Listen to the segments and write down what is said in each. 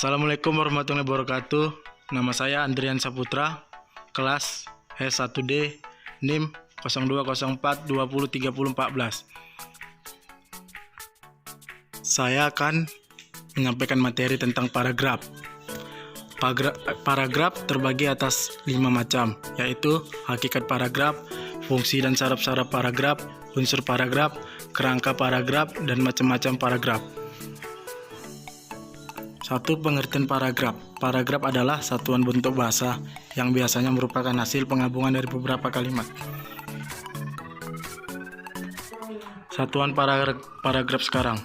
Assalamualaikum warahmatullahi wabarakatuh. Nama saya Andrian Saputra, kelas S1D, NIM 0204203014. Saya akan menyampaikan materi tentang paragraf. Paragraf terbagi atas 5 macam, yaitu hakikat paragraf, fungsi dan syarat-syarat paragraf, unsur paragraf, kerangka paragraf, dan macam-macam paragraf. 1. Pengertian paragraf. Paragraf adalah satuan bentuk bahasa yang biasanya merupakan hasil penggabungan dari beberapa kalimat. Satuan paragraf sekarang.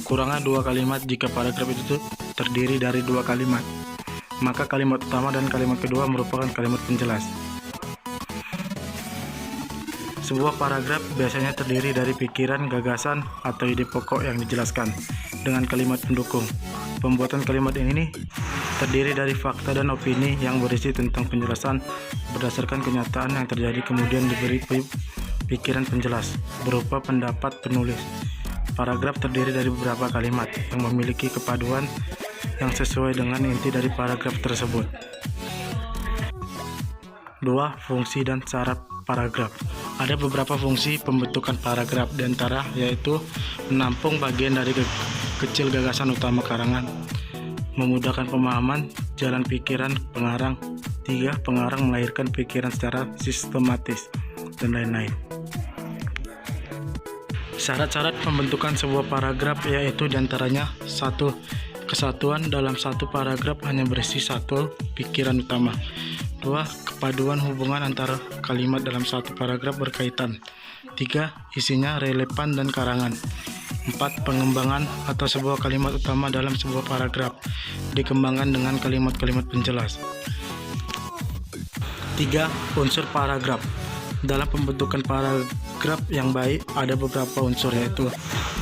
Kurangnya 2 kalimat. Jika paragraf itu terdiri dari 2 kalimat, maka kalimat utama dan kalimat kedua merupakan kalimat penjelas. Sebuah paragraf biasanya terdiri dari pikiran, gagasan, atau ide pokok yang dijelaskan dengan kalimat pendukung. Pembuatan kalimat ini terdiri dari fakta dan opini yang berisi tentang penjelasan berdasarkan kenyataan yang terjadi, kemudian diberi pikiran penjelas berupa pendapat penulis. Paragraf terdiri dari beberapa kalimat yang memiliki kepaduan yang sesuai dengan inti dari paragraf tersebut. 2. Fungsi dan syarat paragraf. Ada beberapa fungsi pembentukan paragraf, diantara yaitu menampung bagian dari kecil gagasan utama karangan, memudahkan pemahaman jalan pikiran pengarang. 3. Pengarang melahirkan pikiran secara sistematis, dan lain-lain. Syarat-syarat pembentukan sebuah paragraf yaitu diantaranya: 1. Kesatuan dalam satu paragraf hanya berisi satu pikiran utama. 2. Kepaduan hubungan antara kalimat dalam satu paragraf berkaitan. 3. Isinya relevan dan karangan. 4. Pengembangan atau sebuah kalimat utama dalam sebuah paragraf dikembangkan dengan kalimat-kalimat penjelas. 3. Unsur paragraf. Dalam pembentukan paragraf yang baik ada beberapa unsur, yaitu: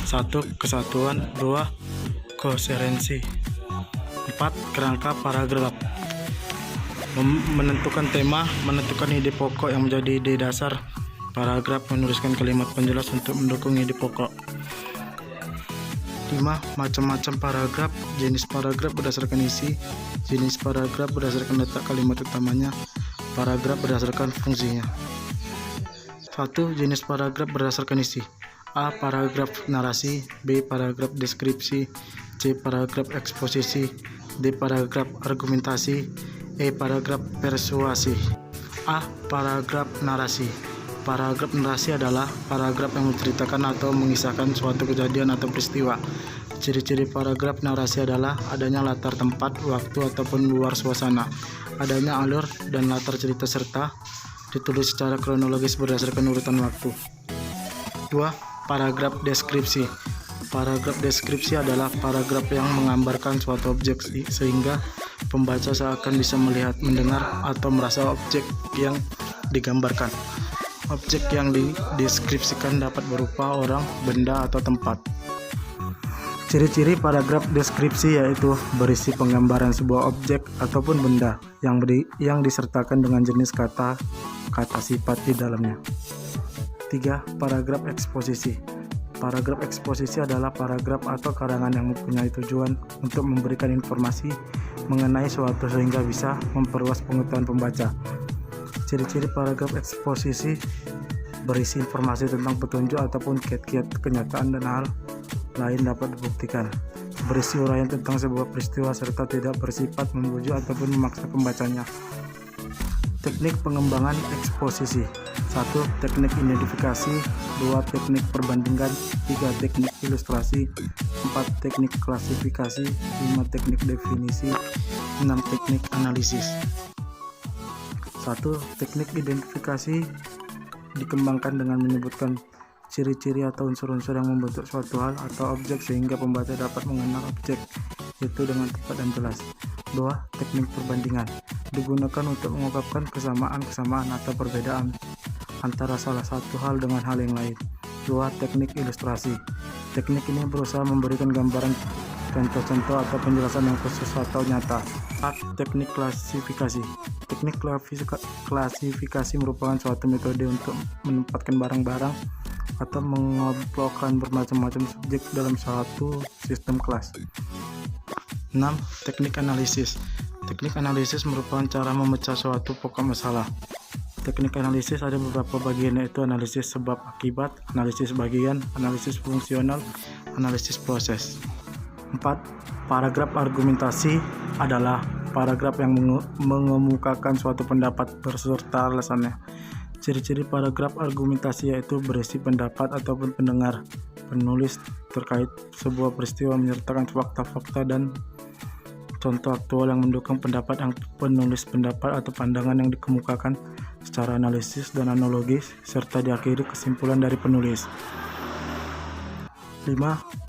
1. Kesatuan. 2. Koherensi. 4. Kerangka paragraf. Menentukan tema, menentukan ide pokok yang menjadi ide dasar paragraf, menuliskan kalimat penjelas untuk mendukung ide pokok. 5. Macam-macam paragraf. Jenis paragraf berdasarkan isi, jenis paragraf berdasarkan letak kalimat utamanya, paragraf berdasarkan fungsinya. 1. Jenis paragraf berdasarkan isi. A. Paragraf narasi. B. Paragraf deskripsi. C. Paragraf eksposisi. D. Paragraf argumentasi. E. Paragraf persuasi. A. Paragraf narasi. Paragraf narasi adalah paragraf yang menceritakan atau mengisahkan suatu kejadian atau peristiwa. Ciri-ciri paragraf narasi adalah adanya latar tempat, waktu, ataupun luar suasana, adanya alur dan latar cerita, serta ditulis secara kronologis berdasarkan urutan waktu. 2. Paragraf deskripsi. Paragraf deskripsi adalah paragraf yang menggambarkan suatu objek sehingga pembaca seakan bisa melihat, mendengar, atau merasa objek yang digambarkan. Objek yang dideskripsikan dapat berupa orang, benda, atau tempat. Ciri-ciri paragraf deskripsi yaitu berisi penggambaran sebuah objek ataupun benda yang disertakan dengan jenis kata sifat di dalamnya. 3. Paragraf eksposisi. Paragraf eksposisi adalah paragraf atau karangan yang mempunyai tujuan untuk memberikan informasi mengenai suatu sehingga bisa memperluas pengetahuan pembaca. Ciri-ciri paragraf eksposisi berisi informasi tentang petunjuk ataupun kiat-kiat kenyataan dan hal lain dapat dibuktikan. Berisi uraian tentang sebuah peristiwa serta tidak bersifat membujuk ataupun memaksa pembacanya. Teknik pengembangan eksposisi. 1. Teknik identifikasi. 2. Teknik perbandingan. 3. Teknik ilustrasi. 4. Teknik klasifikasi. 5. Teknik definisi. 6. Teknik analisis. 1. Teknik identifikasi dikembangkan dengan menyebutkan ciri-ciri atau unsur-unsur yang membentuk suatu hal atau objek sehingga pembaca dapat mengenal objek itu dengan tepat dan jelas. 2. Teknik perbandingan digunakan untuk mengungkapkan kesamaan atau perbedaan antara salah satu hal dengan hal yang lain. 2. Teknik ilustrasi. Teknik ini berusaha memberikan gambaran, contoh-contoh, atau penjelasan yang khusus atau nyata. 4. Teknik klasifikasi. Teknik klasifikasi merupakan suatu metode untuk menempatkan barang-barang atau mengelompokkan bermacam-macam subjek dalam satu sistem kelas. 6. Teknik analisis. Teknik analisis merupakan cara memecah suatu pokok masalah. Teknik analisis ada beberapa bagian, yaitu analisis sebab akibat, analisis bagian, analisis fungsional, analisis proses. 4. Paragraf argumentasi adalah paragraf yang mengemukakan suatu pendapat beserta alasannya. Ciri-ciri paragraf argumentasi yaitu berisi pendapat ataupun pendengar penulis terkait sebuah peristiwa, menyertakan fakta-fakta dan contoh aktual yang mendukung pendapat yang penulis, pendapat atau pandangan yang dikemukakan secara analisis dan analogis, serta diakhiri kesimpulan dari penulis. 5.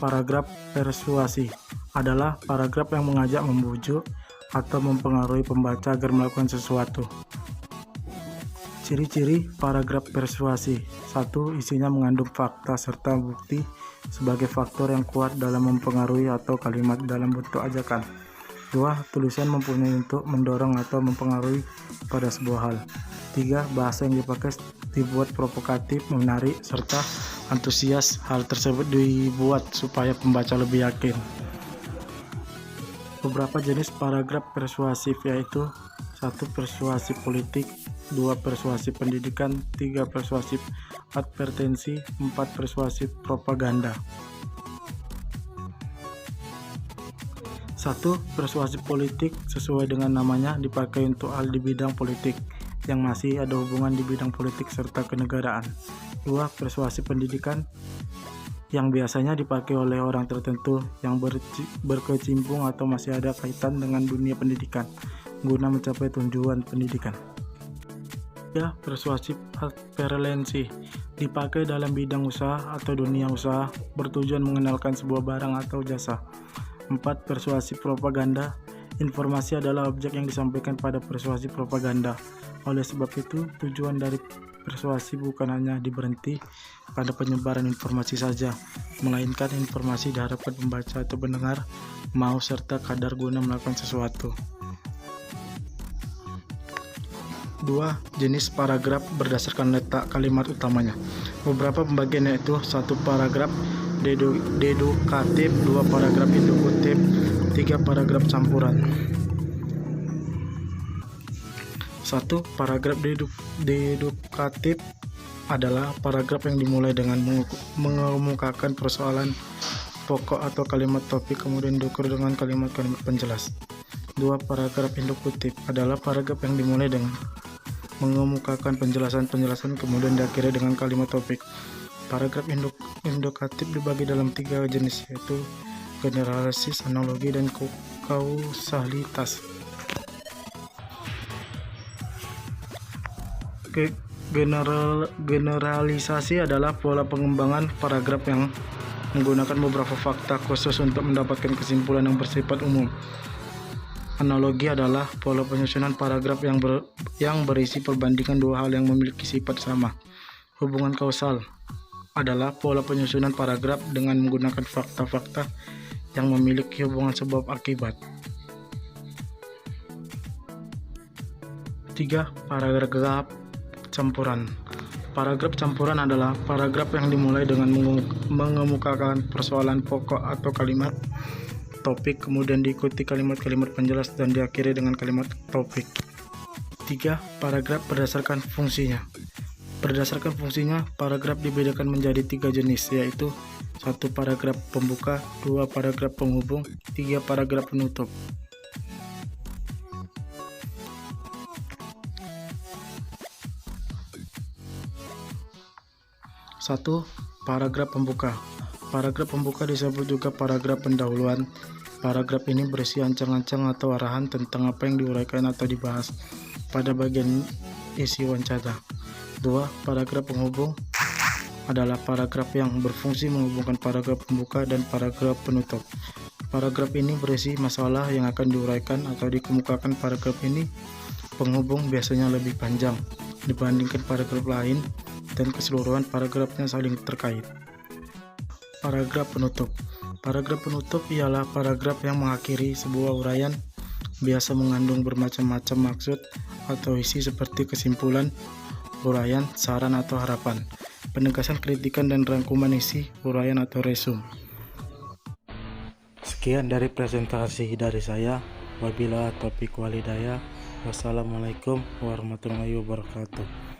Paragraf persuasi adalah paragraf yang mengajak, membujuk, atau mempengaruhi pembaca agar melakukan sesuatu. Ciri-ciri paragraf persuasi. 1. Isinya mengandung fakta serta bukti sebagai faktor yang kuat dalam mempengaruhi atau kalimat dalam bentuk ajakan. 2. Tulisan mempunyai untuk mendorong atau mempengaruhi pada sebuah hal. 3. Bahasa yang dipakai dibuat provokatif, menarik, serta antusias. Hal tersebut dibuat supaya pembaca lebih yakin. Beberapa jenis paragraf persuasif yaitu 1. Persuasi politik, 2. Persuasi pendidikan, 3. Persuasif advertensi, 4. Persuasif propaganda. 1. Persuasi politik sesuai dengan namanya dipakai untuk hal di bidang politik yang masih ada hubungan di bidang politik serta kenegaraan. 2. Persuasi pendidikan yang biasanya dipakai oleh orang tertentu yang berkecimpung atau masih ada kaitan dengan dunia pendidikan guna mencapai tujuan pendidikan. 3. Persuasi advertensi dipakai dalam bidang usaha atau dunia usaha bertujuan mengenalkan sebuah barang atau jasa. 4. Persuasi propaganda. Informasi adalah objek yang disampaikan pada persuasi propaganda. Oleh sebab itu, tujuan dari persuasi bukan hanya diberhenti pada penyebaran informasi saja, melainkan informasi diharapkan pembaca atau pendengar mau serta kadar guna melakukan sesuatu. 2. Jenis paragraf berdasarkan letak kalimat utamanya. Beberapa pembagian yaitu 1. Paragraf dedukatif, 2. Paragraf induktif, 3. Paragraf campuran. 1. Paragraf dedukatif adalah paragraf yang dimulai dengan mengemukakan persoalan pokok atau kalimat topik, kemudian diukur dengan kalimat-kalimat penjelas. 2. Paragraf induktif adalah paragraf yang dimulai dengan mengemukakan penjelasan-penjelasan, kemudian diakhiri dengan kalimat topik. Paragraf indukatif dibagi dalam 3 jenis, yaitu generalisis, analogi, dan kausalitas. Generalisasi adalah pola pengembangan paragraf yang menggunakan beberapa fakta khusus untuk mendapatkan kesimpulan yang bersifat umum. Analogi adalah pola penyusunan paragraf yang berisi perbandingan dua hal yang memiliki sifat sama. Hubungan kausal adalah pola penyusunan paragraf dengan menggunakan fakta-fakta yang memiliki hubungan sebab akibat. 3. Paragraf campuran. Paragraf campuran adalah paragraf yang dimulai dengan mengemukakan persoalan pokok atau kalimat topik, kemudian diikuti kalimat-kalimat penjelas dan diakhiri dengan kalimat topik. 3. Paragraf berdasarkan fungsinya. Berdasarkan fungsinya, paragraf dibedakan menjadi 3 jenis, yaitu 1. Paragraf pembuka, 2. Paragraf penghubung, 3. Paragraf penutup. 1. Paragraf pembuka. Paragraf pembuka disebut juga paragraf pendahuluan. Paragraf ini berisi ancang-ancang atau arahan tentang apa yang diuraikan atau dibahas pada bagian isi wawancara. 2. Paragraf penghubung adalah paragraf yang berfungsi menghubungkan paragraf pembuka dan paragraf penutup. Paragraf ini berisi masalah yang akan diuraikan atau dikemukakan paragraf ini. Penghubung biasanya lebih panjang dibandingkan paragraf lain dan keseluruhan paragrafnya saling terkait. Paragraf penutup. Paragraf penutup ialah paragraf yang mengakhiri sebuah uraian, biasa mengandung bermacam-macam maksud atau isi seperti kesimpulan, uraian, saran atau harapan, penegasan, kritikan, dan rangkuman isi uraian atau resume. Sekian dari presentasi dari saya. Wabillahi taufiq walhidayah. Wassalamualaikum warahmatullahi wabarakatuh.